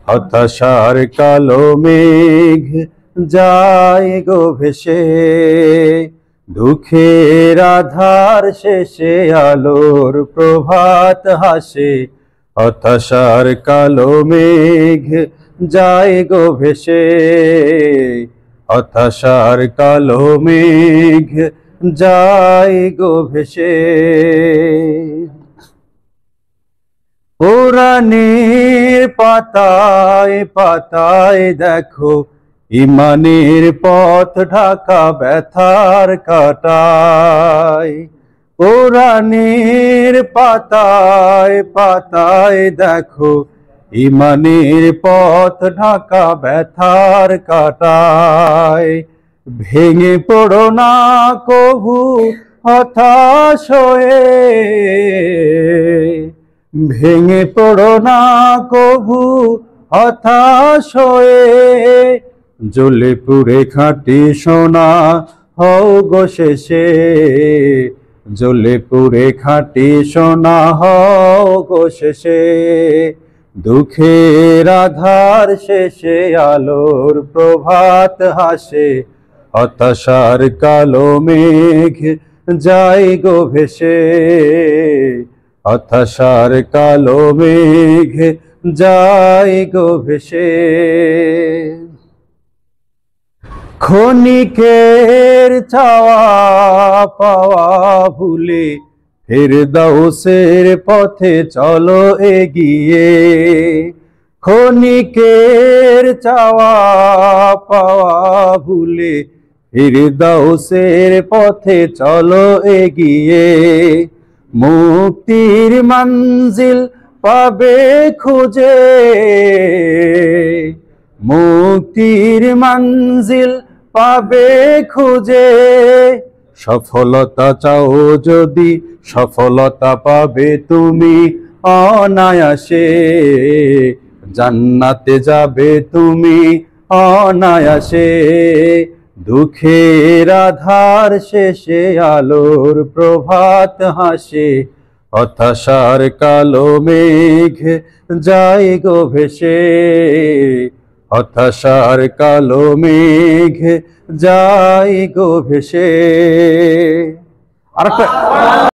হতাশার কালো মেঘ যায় গো ভেসে, দুঃখের আধার শেষে আলোর প্রভাত হাসে। হতাশার কালো মেঘ যায় গো ভেসে, হতাশার কালো মেঘ যায় গো ভেসে। পুরাণের পাতায় পাতায় দেখো ইমানের পথ ঢাকা ব্যথার কাটায়। পুরাণের পাতায় পাতায় দেখো ইমানের পথ ঢাকা ব্যথার কাটায়। ভেঙে পড়ো না কভু হতাশ হয়ে, ভেঙে পড়ো না কভু হতাশ হয়ে। জ্বলে পুড়ে খাঁটি সোনা হও গো শেষে, জ্বলে পুড়ে খাঁটি সোনা হও গো শেষে। দুঃখের আধার শেষে আলোর প্রভাত হাসে। হতাশার কালো মেঘ যায় গো ভেসে, হতাশার কালো মেঘ যায় গো ভেসে। ক্ষণিকের চাওয়া পাওয়া ভুলে ফেরদাউসের পথে চলো এগিয়ে। ক্ষণিকের চাওয়া পাওয়া ভুলে ফেরদাউসের পথে চলো এগিয়ে। মুক্তির মঞ্জিল পাবে খুঁজে, মুক্তির মঞ্জিল পাবে খুঁজে। সফলতা চাও যদি সফলতা পাবে তুমি অনায়াসে। জান্নাতে যাবে তুমি অনায়াসে। দুঃখের আধার শেষে আলোর প্রভাত হাসে। হতাশার কালো মেঘ যায় গো ভেসে, হতাশার কালো মেঘ যায় গো ভেসে। আরেকটা